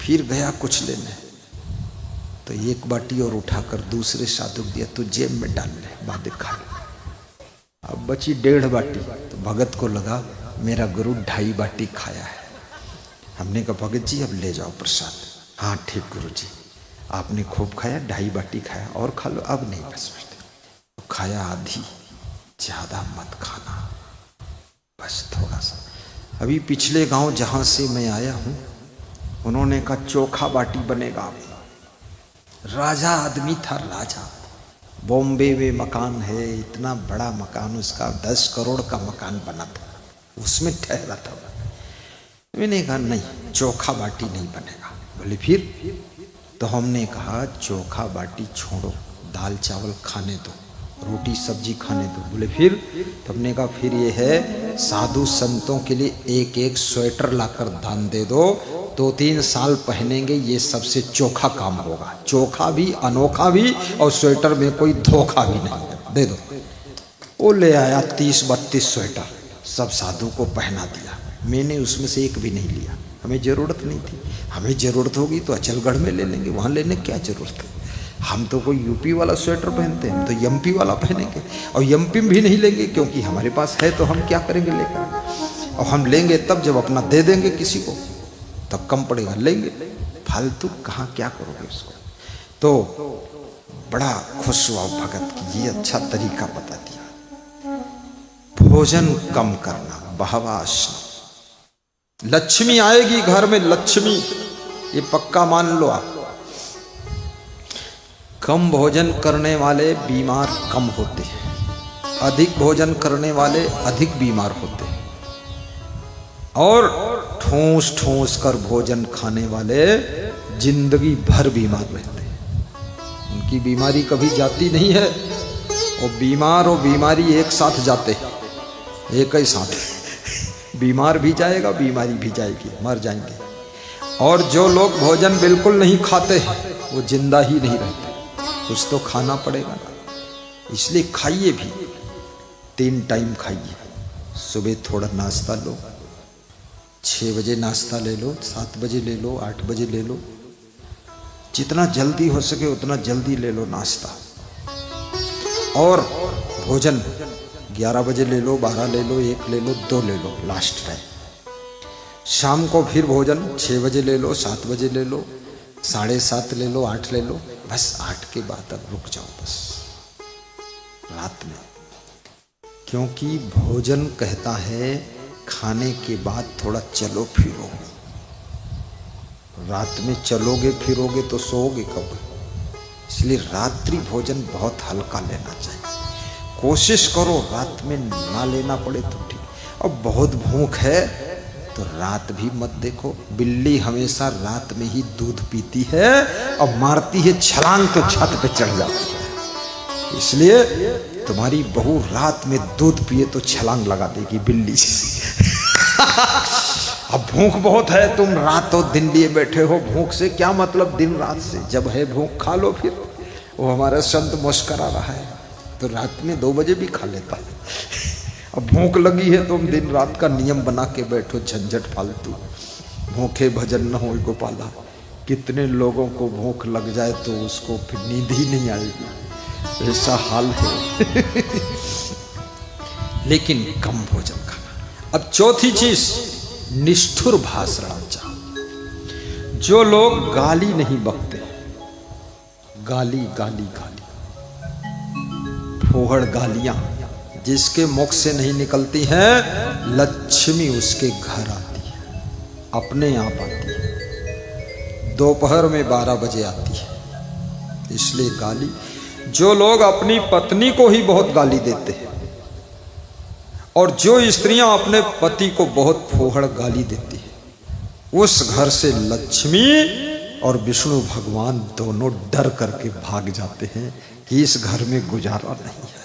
फिर गया कुछ लेने, तो एक बाटी और उठाकर दूसरे साधु को दिया, तू जेब में डाल ले, बाद खा ले। अब बची 1.5 बाटी, तो भगत को लगा मेरा गुरु 2.5 बाटी खाया है। हमने कहा भगत जी अब ले जाओ प्रसाद। हाँ ठीक गुरु जी, आपने खूब खाया, 2.5 बाटी खाया, और खा लो, अब नहीं बस। तो खाया आधी, ज्यादा मत खाना, बस थोड़ा सा। अभी पिछले गांव जहां से मैं आया हूं, उन्होंने कहा चोखा बाटी बनेगा। राजा आदमी था, राजा, बॉम्बे में मकान है, इतना बड़ा मकान, उसका 10 करोड़ का मकान बना था, उसमें ठहरा था। मैंने कहा नहीं, चोखा बाटी नहीं बनेगा। बोले फिर? तो हमने कहा चोखा बाटी छोड़ो, दाल चावल खाने दो, रोटी सब्जी खाने दो। बोले फिर? तो हमने कहा फिर ये है, साधु संतों के लिए एक एक स्वेटर लाकर दान दे दो, 2-3 साल पहनेंगे, ये सबसे चोखा काम होगा, चोखा भी, अनोखा भी, और स्वेटर में कोई धोखा भी नहीं, दे दो। वो ले आया 30-32 स्वेटर, सब साधु को पहना दिया। मैंने उसमें से एक भी नहीं लिया, हमें जरूरत नहीं थी। हमें जरूरत होगी तो अचलगढ़ में ले लेंगे, वहाँ लेने क्या जरूरत है। हम तो कोई यूपी वाला स्वेटर पहनते हैं, हम तो एमपी वाला पहनेंगे, और एमपी भी नहीं लेंगे क्योंकि हमारे पास है, तो हम क्या करेंगे लेकर। और हम लेंगे तब जब अपना दे देंगे किसी को, तब कम पड़ेगा, लेंगे। फालतू कहाँ क्या करोगे उसको। तो बड़ा खुश हुआ भगत की ये अच्छा तरीका बता दिया। भोजन कम करना, बहवास। लक्ष्मी आएगी घर में, लक्ष्मी, ये पक्का मान लो आप। कम भोजन करने वाले बीमार कम होते हैं, अधिक भोजन करने वाले अधिक बीमार होते हैं, और ठूस ठूस कर भोजन खाने वाले जिंदगी भर बीमार रहते हैं। उनकी बीमारी कभी जाती नहीं है। वो बीमार और बीमारी एक साथ जाते हैं, एक ही साथ। बीमार भी जाएगा, बीमारी भी जाएगी, मर जाएंगे। और जो लोग भोजन बिल्कुल नहीं खाते वो जिंदा ही नहीं रहते। कुछ तो खाना पड़ेगा ना, इसलिए खाइए भी, 3 टाइम खाइए। सुबह थोड़ा नाश्ता लो, 6 बजे नाश्ता ले लो, 7 बजे ले लो, 8 बजे ले लो, जितना जल्दी हो सके उतना जल्दी ले लो नाश्ता। और भोजन 11 बजे ले लो, 12 ले लो, 1 ले लो, 2 ले लो, लास्ट टाइम। शाम को फिर भोजन 6 बजे ले लो, 7 बजे ले लो, 7:30 ले लो, 8 ले लो, बस 8 के बाद अब रुक जाओ बस रात में। क्योंकि भोजन कहता है खाने के बाद थोड़ा चलो फिरो। रात में चलोगे फिरोगे तो सोओगे कब? इसलिए रात्रि भोजन बहुत हल्का लेना चाहिए। कोशिश करो रात में ना लेना पड़े तो ठीक। और बहुत भूख है तो रात भी मत देखो। बिल्ली हमेशा रात में ही दूध पीती है और मारती है छलांग तो छत पे चढ़ जाती है। इसलिए तुम्हारी बहू रात में दूध पिए तो छलांग लगा देगी बिल्ली जैसी। अब भूख बहुत है, तुम रात और दिन लिए बैठे हो, भूख से क्या मतलब दिन रात से, जब है भूख खा लो। फिर वो हमारा संत मुस्करा रहा है तो रात में 2 बजे भी खा लेता है। अब भूख लगी है तुम दिन रात का नियम बना के बैठो, झंझट फालतू। भूखे भजन न हो गोपाला। कितने लोगों को भूख लग जाए तो उसको फिर नींद ही नहीं आएगी, ऐसा हाल है। लेकिन कम भोजन खाना। अब चौथी चीज, निष्ठुर भाषण। जो लोग गाली नहीं बकते, गाली गाली गाली, फोहड़ गालियां जिसके मुख से नहीं निकलती हैं, लक्ष्मी उसके घर आती है, अपने आप आती है। दोपहर में 12 बजे आती है। इसलिए गाली, जो लोग अपनी पत्नी को ही बहुत गाली देते हैं और जो स्त्रियां अपने पति को बहुत फोहड़ गाली देती है, उस घर से लक्ष्मी और विष्णु भगवान दोनों डर करके भाग जाते हैं कि इस घर में गुजारा नहीं है।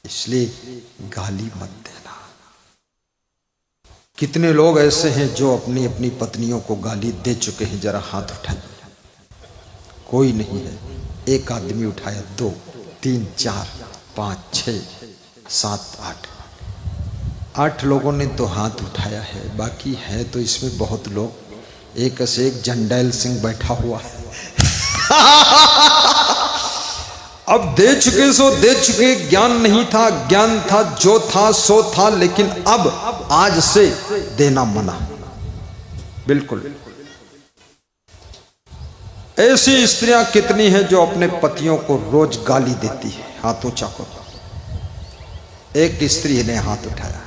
इसलिए गाली मत देना। कितने लोग ऐसे हैं जो अपनी अपनी पत्नियों को गाली दे चुके हैं? जरा हाथ उठाइए। कोई नहीं है। एक आदमी उठाया, 2, 3, 4, 5, 6, 7, 8 लोगों ने तो हाथ उठाया है। बाकी है तो इसमें बहुत लोग एक से एक जंडैल सिंह बैठा हुआ है। अब दे चुके सो दे चुके, ज्ञान नहीं था, ज्ञान था जो था सो था, लेकिन अब आज से देना मना, बिल्कुल। ऐसी स्त्रियां कितनी हैं जो अपने पतियों को रोज गाली देती है। हाथ ऊंचा करो। एक स्त्री ने हाथ उठाया।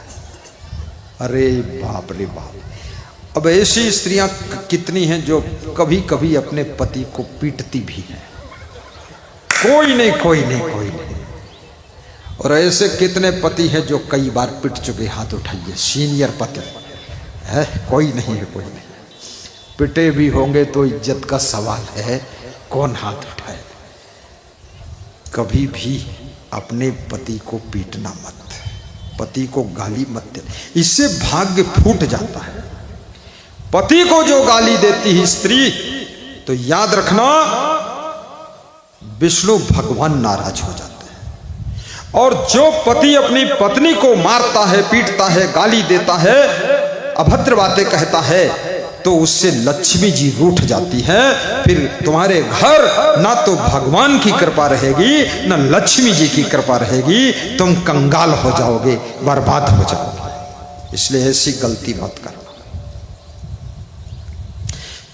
अरे बाप रे बाप। अब ऐसी स्त्रियां कितनी हैं जो कभी कभी अपने पति को पीटती भी हैं। कोई नहीं कोई नहीं कोई नहीं। और ऐसे कितने पति हैं जो कई बार पिट चुके। हाथ उठाइए। सीनियर पति है? कोई नहीं है, कोई नहीं। पिटे भी होंगे तो इज्जत का सवाल है, कौन हाथ उठाए। कभी भी अपने पति को पीटना मत, पति को गाली मत दे, इससे भाग्य फूट जाता है। पति को जो गाली देती है स्त्री, तो याद रखना विष्णु भगवान नाराज हो जाते हैं। और जो पति अपनी पत्नी को मारता है, पीटता है, गाली देता है, अभद्र बातें कहता है, तो उससे लक्ष्मी जी रूठ जाती है। फिर तुम्हारे घर ना तो भगवान की कृपा रहेगी, ना लक्ष्मी जी की कृपा रहेगी। तुम कंगाल हो जाओगे, बर्बाद हो जाओगे। इसलिए ऐसी गलती मत करना।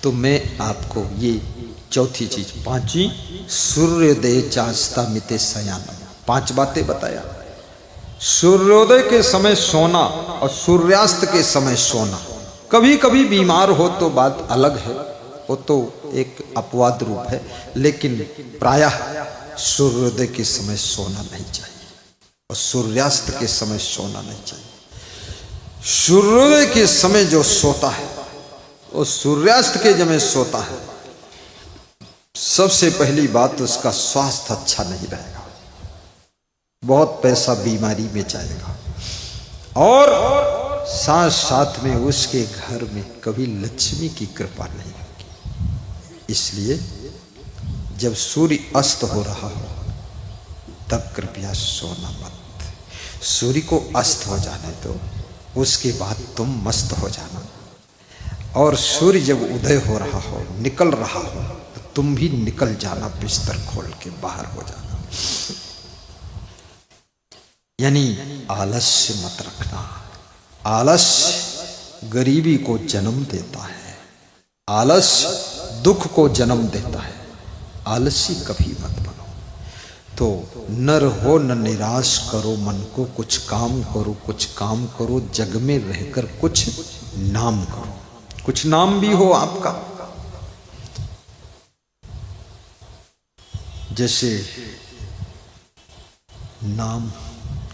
तो मैं आपको ये चौथी चीज, पांचवी, सूर्योदय चास्ता मिते शयानम, 5 बातें बताया। सूर्योदय के समय सोना और सूर्यास्त के समय सोना। कभी कभी बीमार हो तो बात अलग है, वो तो एक अपवाद रूप है, लेकिन प्रायः सूर्योदय के समय सोना नहीं चाहिए और सूर्यास्त के समय सोना नहीं चाहिए। सूर्योदय के समय जो सोता है और सूर्यास्त के समय सोता है, सबसे पहली बात उसका स्वास्थ्य अच्छा नहीं रहेगा, बहुत पैसा बीमारी में जाएगा, और साथ साथ में उसके घर में कभी लक्ष्मी की कृपा नहीं होगी। इसलिए जब सूर्य अस्त हो रहा हो तब कृपया सोना मत। सूर्य को अस्त हो जाने दो, उसके बाद तुम मस्त हो जाना। और सूर्य जब उदय हो रहा हो, निकल रहा हो, तो तुम भी निकल जाना, बिस्तर खोल के बाहर हो जाना। यानी आलस्य मत रखना। आलस्य गरीबी को जन्म देता है, आलस्य दुख को जन्म देता है। आलसी कभी मत बनो। तो न रहो न निराश करो मन को, कुछ काम करो, कुछ काम करो, जग में रहकर कुछ नाम करो, कुछ नाम भी हो आपका। जैसे नाम,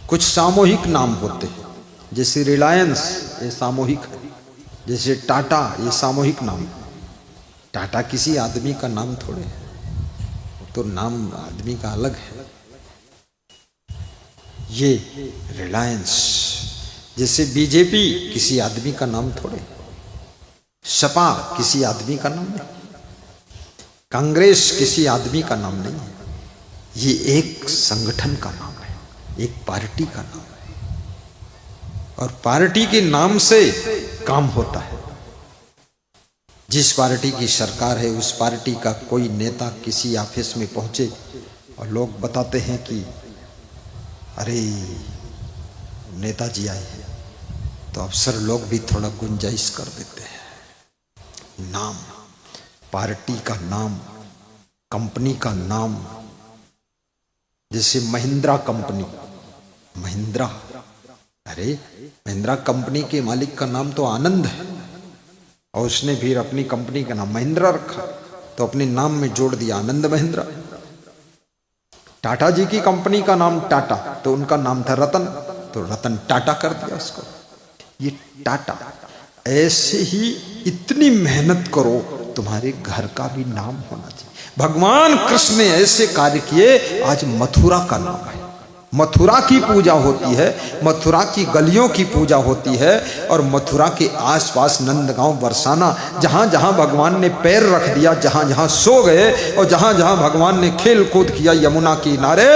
कुछ सामूहिक नाम होते हैं। जैसे रिलायंस, ये सामूहिक है। जैसे टाटा, ये सामूहिक नाम है। टाटा किसी आदमी का नाम थोड़े है, तो नाम आदमी का अलग है। ये रिलायंस। जैसे बीजेपी किसी आदमी का नाम थोड़े, सपा किसी आदमी का नाम नहीं, कांग्रेस किसी आदमी का नाम नहीं है। ये एक संगठन का नाम है, एक पार्टी का नाम है, और पार्टी के नाम से काम होता है। जिस पार्टी की सरकार है, उस पार्टी का कोई नेता किसी ऑफिस में पहुंचे और लोग बताते हैं कि अरे नेताजी आए हैं, तो अफसर लोग भी थोड़ा गुंजाइश कर देते हैं। नाम, पार्टी का नाम, कंपनी का नाम। जैसे महिंद्रा कंपनी, महिंद्रा, अरे महिंद्रा कंपनी के मालिक का नाम तो आनंद है, और उसने फिर अपनी कंपनी का नाम महिंद्रा रखा, तो अपने नाम में जोड़ दिया आनंद महिंद्रा। टाटा जी की कंपनी का नाम टाटा, तो उनका नाम था रतन, तो रतन टाटा कर दिया उसको। ये टाटा। ऐसे ही इतनी मेहनत करो, तुम्हारे घर का भी नाम होना चाहिए। भगवान कृष्ण ने ऐसे कार्य किए, आज मथुरा का नाम है। मथुरा की पूजा होती है, मथुरा की गलियों की पूजा होती है, और मथुरा के आसपास नंदगांव, बरसाना, जहां जहां भगवान ने पैर रख दिया, जहां जहां सो गए, और जहां जहां भगवान ने खेल कूद किया यमुना किनारे,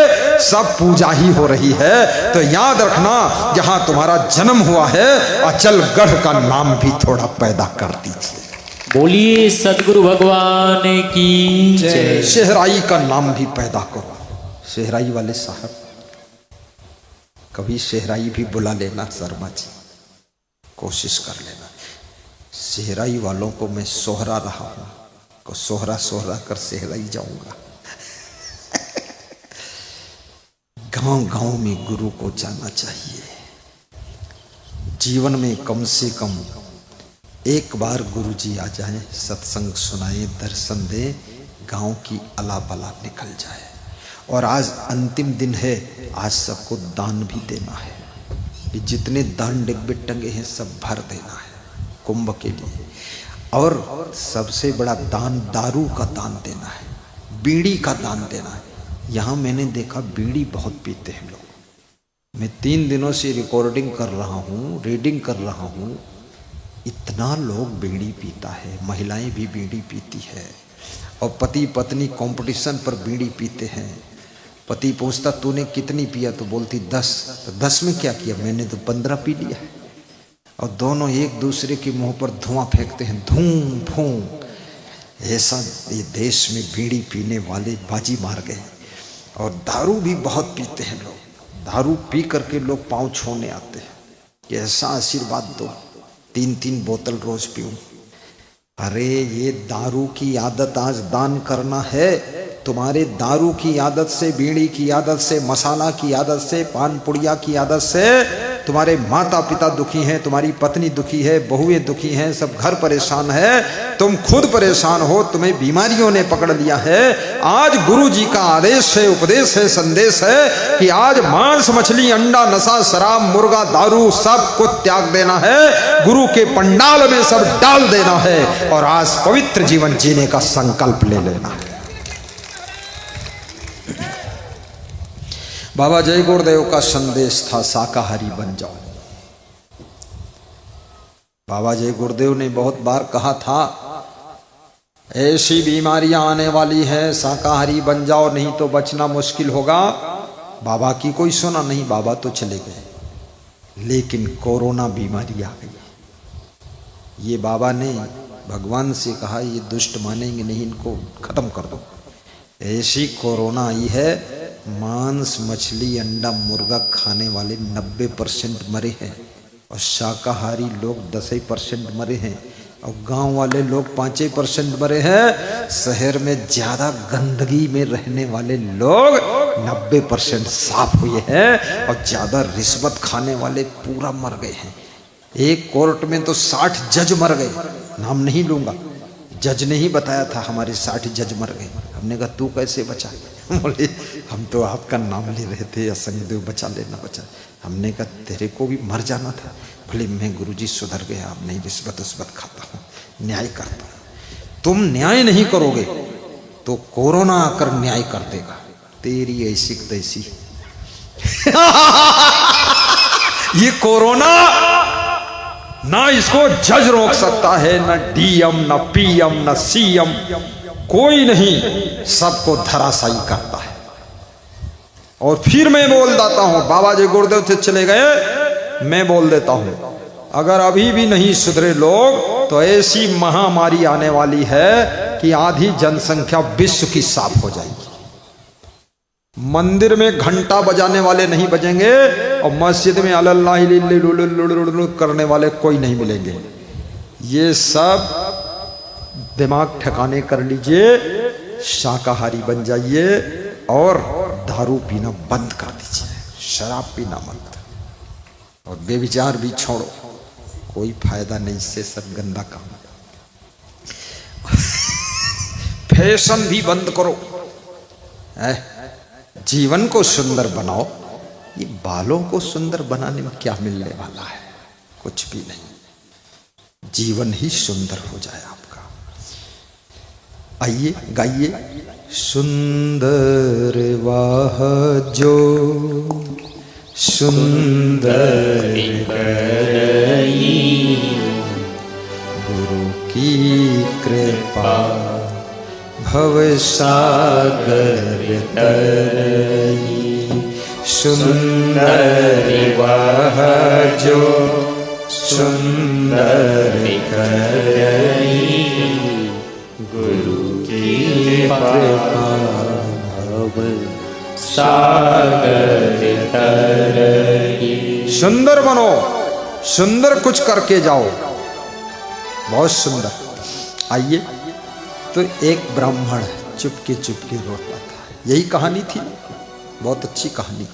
सब पूजा ही हो रही है। तो याद रखना, जहां तुम्हारा जन्म हुआ है, अचलगढ़ का नाम भी थोड़ा पैदा कर दीजिए। बोलिए सदगुरु भगवान की जय। सेहराई का नाम भी पैदा करो। सेहराई वाले साहब कभी सेहराई भी बुला लेना शर्मा जी, कोशिश कर लेना। सेहराई वालों को मैं सोहरा रहा हूं, को सोहरा सोहरा कर सेहराई जाऊंगा। गांव गांव में गुरु को जाना चाहिए। जीवन में कम से कम एक बार गुरु जी आ जाए, सत्संग सुनाए, दर्शन दे, गांव की अला बला निकल जाए। और आज अंतिम दिन है, आज सबको दान भी देना है। कि जितने दान डिब्बे टंगे हैं सब भर देना है कुंभ के लिए। और सबसे बड़ा दान दारू का दान देना है, बीड़ी का दान देना है। यहाँ मैंने देखा बीड़ी बहुत पीते हैं लोग। मैं 3 दिनों से रिकॉर्डिंग कर रहा हूँ, रीडिंग कर रहा हूँ, इतना लोग बीड़ी पीता है। महिलाएं भी बीड़ी पीती है और पति पत्नी कंपटीशन पर बीड़ी पीते हैं। पति पूछता तूने कितनी पिया, तो बोलती 10। तो 10 में क्या किया, मैंने तो 15 पी लिया है। और दोनों एक दूसरे के मुंह पर धुआं फेंकते हैं, धूम फूं। ऐसा ये देश में बीड़ी पीने वाले बाजी मार गए। और दारू भी बहुत पीते हैं लोग। दारू पी करके लोग पाँव छोड़ने आते हैं कि ऐसा आशीर्वाद दो, 3-3 बोतल रोज पीऊं। अरे ये दारू की आदत आज दान करना है। तुम्हारे दारू की आदत से, बीड़ी की आदत से, मसाला की आदत से, पान पुड़िया की आदत से तुम्हारे माता पिता दुखी हैं, तुम्हारी पत्नी दुखी है, बहुएं दुखी हैं, सब घर परेशान है, तुम खुद परेशान हो, तुम्हें बीमारियों ने पकड़ लिया है। आज गुरु जी का आदेश है, उपदेश है, संदेश है कि आज मांस मछली अंडा नशा शराब मुर्गा दारू सब को त्याग देना है, गुरु के पंडाल में सब डाल देना है और आज पवित्र जीवन जीने का संकल्प ले लेना है। बाबा जय गुरुदेव का संदेश था शाकाहारी बन जाओ। बाबा जय गुरुदेव ने बहुत बार कहा था ऐसी बीमारियां आने वाली है, शाकाहारी बन जाओ नहीं तो बचना मुश्किल होगा। बाबा की कोई सुना नहीं, बाबा तो चले गए। लेकिन कोरोना बीमारी आ गई। ये बाबा ने भगवान से कहा ये दुष्ट मानेंगे नहीं, इनको खत्म कर दो। ऐसी कोरोना आई है, मांस मछली अंडा मुर्गा खाने वाले 90% मरे हैं और शाकाहारी लोग 10% मरे हैं और गांव वाले लोग 5% मरे हैं। शहर में ज्यादा गंदगी में रहने वाले लोग 90% साफ हुए हैं और ज्यादा रिश्वत खाने वाले पूरा मर गए हैं। एक कोर्ट में तो 60 जज मर गए, नाम नहीं लूंगा। जज ने ही बताया था हमारे 60 जज मर गए। हमने कहा तू कैसे बचा? बोले हम तो आपका नाम ले रहे थे, असंगदेव बचा लेना बचा। हमने कहा तेरे को भी मर जाना था। बोले मैं गुरुजी सुधर गया, अब नहीं रिश्वत खाता हूँ, न्याय करता हूँ। तुम न्याय नहीं करोगे तो कोरोना आकर न्याय कर देगा, तेरी ऐसी तैसी। ये कोरोना ना इसको जज रोक सकता है, ना डीएम, ना पीएम, ना सीएम, कोई नहीं, सबको धराशायी करता है। और फिर मैं बोल देता हूं, बाबा जी गुरुदेव से चले गए, मैं बोल देता हूं अगर अभी भी नहीं सुधरे लोग तो ऐसी महामारी आने वाली है कि आधी जनसंख्या विश्व की साफ हो जाएगी। मंदिर में घंटा बजाने वाले नहीं बजेंगे और मस्जिद में अल्लाह करने वाले कोई नहीं मिलेंगे। ये सब दिमाग ठिकाने कर लीजिए, शाकाहारी बन जाइए और दारू पीना बंद कर दीजिए, शराब पीना मत, और बेविचार भी छोड़ो, कोई फायदा नहीं, इससे सब गंदा काम। फैशन भी बंद करो, जीवन को सुंदर बनाओ। ये बालों को सुंदर बनाने में क्या मिलने वाला है? कुछ भी नहीं, जीवन ही सुंदर हो जाए आपका। आइए गाइए, सुंदर वाह जो सुंदर करई, गुरु की कृपा भव सागर तरई। सुंदर वाह जो सुंदर करई, सागर तरही। सुंदर बनो, सुंदर कुछ करके जाओ, बहुत सुंदर। आइए, तो एक ब्राह्मण चुपके चुपके रोता था। यही कहानी थी, बहुत अच्छी कहानी।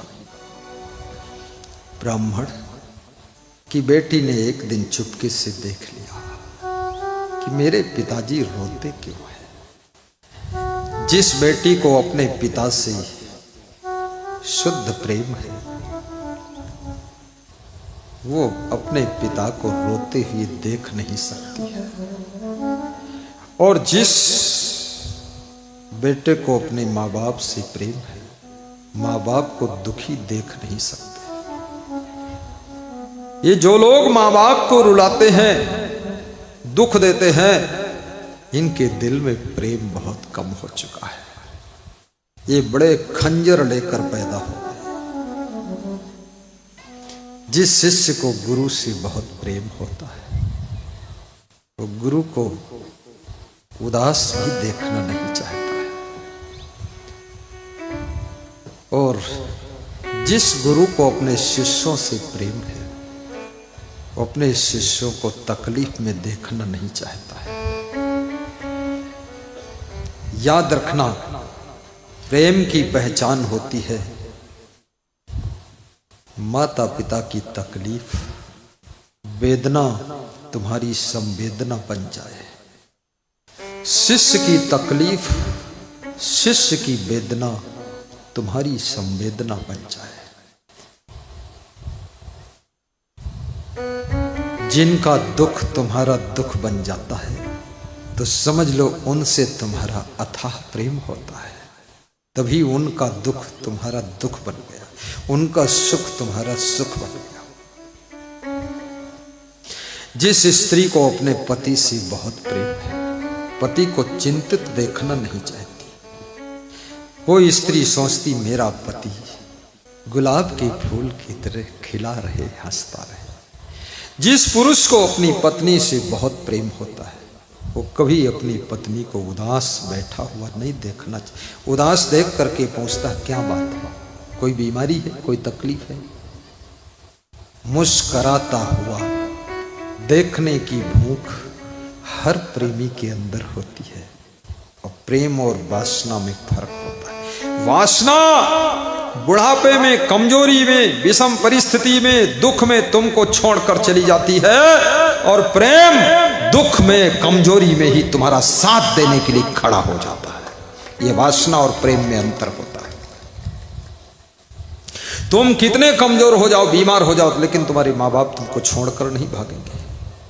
ब्राह्मण की बेटी ने एक दिन चुपके से देख लिया कि मेरे पिताजी रोते क्यों हैं। जिस बेटी को अपने पिता से शुद्ध प्रेम है, वो अपने पिता को रोते हुए देख नहीं सकती है, और जिस बेटे को अपने माँ बाप से प्रेम है, माँ बाप को दुखी देख नहीं सकते। ये जो लोग माँ बाप को रुलाते हैं, दुख देते हैं, इनके दिल में प्रेम बहुत कम हो चुका है। ये बड़े खंजर लेकर पैदा हो गए। जिस शिष्य को गुरु से बहुत प्रेम होता है, वो गुरु को उदास भी देखना नहीं चाहता है, और जिस गुरु को अपने शिष्यों से प्रेम है, वो अपने शिष्यों को तकलीफ में देखना नहीं चाहता है। याद रखना, प्रेम की पहचान होती है माता पिता की तकलीफ, वेदना तुम्हारी संवेदना बन जाए। शिष्य की तकलीफ, शिष्य की वेदना तुम्हारी संवेदना बन जाए। जिनका दुख तुम्हारा दुख बन जाता है, तो समझ लो उनसे तुम्हारा अथाह प्रेम होता है। तभी उनका दुख तुम्हारा दुख बन गया, उनका सुख तुम्हारा सुख बन गया। जिस स्त्री को अपने पति से बहुत प्रेम है, पति को चिंतित देखना नहीं चाहती, वो स्त्री सोचती मेरा पति गुलाब के फूल की तरह खिला रहे, हंसता रहे। जिस पुरुष को अपनी पत्नी से बहुत प्रेम होता है, वो कभी अपनी पत्नी को उदास बैठा हुआ नहीं देखना चाहिए। उदास देख करके पूछता क्या बात है, कोई बीमारी है, कोई तकलीफ है। मुस्कराता हुआ देखने की भूख हर प्रेमी के अंदर होती है, और प्रेम और वासना में फर्क होता है। वासना बुढ़ापे में, कमजोरी में, विषम परिस्थिति में, दुख में तुमको छोड़कर चली जाती है, और प्रेम दुख में, कमजोरी में ही तुम्हारा साथ देने के लिए खड़ा हो जाता है। यह वासना और प्रेम में अंतर होता है। तुम कितने कमजोर हो जाओ, बीमार हो जाओ, लेकिन तुम्हारे माँ बाप तुमको छोड़कर नहीं भागेंगे।